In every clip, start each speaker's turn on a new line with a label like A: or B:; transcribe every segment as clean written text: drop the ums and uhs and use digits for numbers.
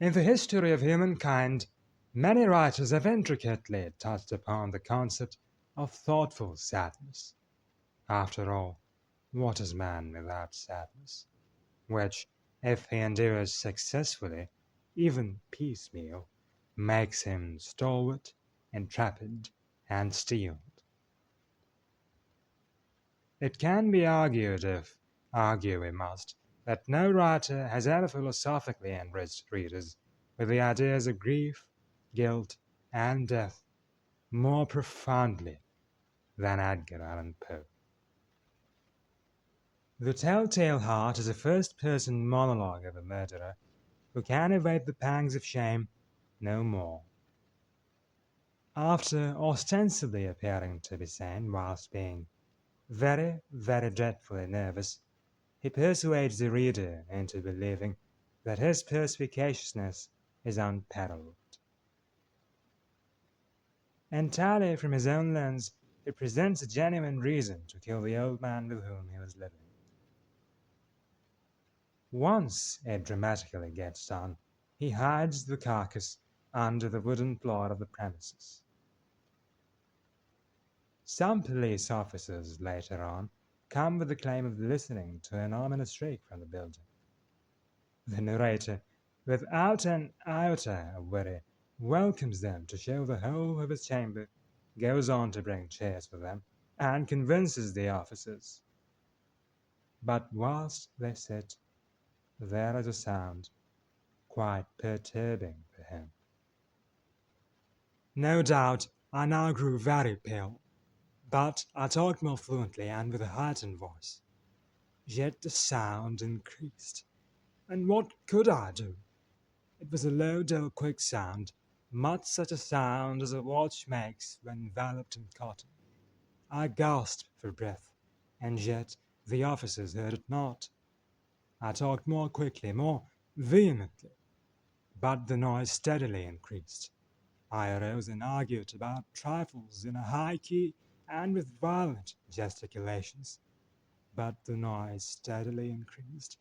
A: In the history of humankind, many writers have intricately touched upon the concept of thoughtful sadness. After all, what is man without sadness? Which, if he endures successfully, even piecemeal, makes him stalwart, intrepid, and steeled. It can be argued, if argue we must, that no writer has ever philosophically enriched readers with the ideas of grief, guilt, and death more profoundly than Edgar Allan Poe. The Telltale Heart is a first-person monologue of a murderer who can evade the pangs of shame no more. After ostensibly appearing to be sane whilst being very, very dreadfully nervous, he persuades the reader into believing that his perspicaciousness is unparalleled. Entirely from his own lens, he presents a genuine reason to kill the old man with whom he was living. Once it dramatically gets done, he hides the carcass under the wooden floor of the premises. Some police officers later on come with the claim of listening to an ominous shriek from the building. The narrator, without an iota of worry, welcomes them to show the whole of his chamber, goes on to bring chairs for them, and convinces the officers. But whilst they sit, there is a sound quite perturbing for him. No doubt I now grew very pale, but I talked more fluently and with a heightened voice. Yet the sound increased, and what could I do? It was a low, dull, quick sound, much such a sound as a watch makes when enveloped in cotton. I gasped for breath, and yet the officers heard it not. I talked more quickly, more vehemently, but the noise steadily increased. I arose and argued about trifles in a high key and with violent gesticulations, but the noise steadily increased.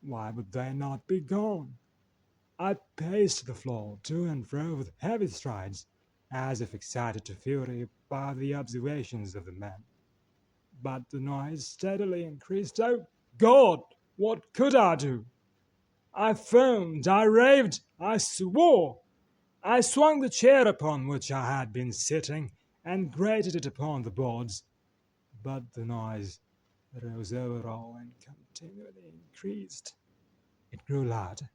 A: Why would they not be gone? I paced the floor to and fro with heavy strides, as if excited to fury by the observations of the men. But the noise steadily increased. Oh God! What could I do? I foamed, I raved, I swore. I swung the chair upon which I had been sitting and grated it upon the boards. But the noise rose over all and continually increased. It grew louder,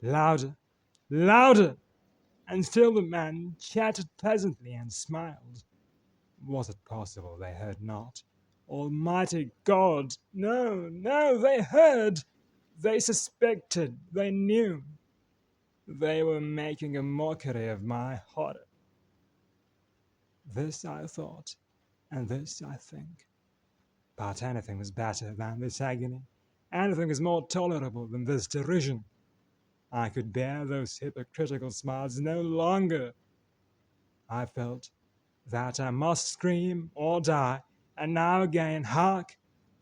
A: louder, louder, and still the man chattered pleasantly and smiled. Was it possible they heard not? Almighty God! No, no, they heard! They suspected, they knew. They were making a mockery of my horror. This I thought, and this I think. But anything was better than this agony. Anything was more tolerable than this derision. I could bear those hypocritical smiles no longer. I felt that I must scream or die, and now again, hark!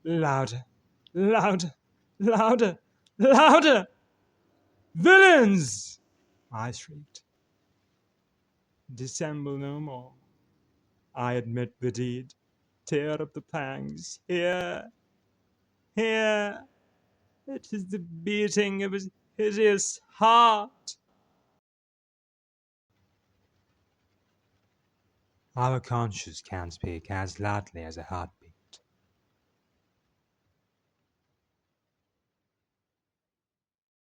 A: Louder, louder, louder, louder! Villains! I shrieked. Dissemble no more. I admit the deed. Tear up the pangs. Here, here. It is the beating of his hideous heart. Our conscience can speak as loudly as a heart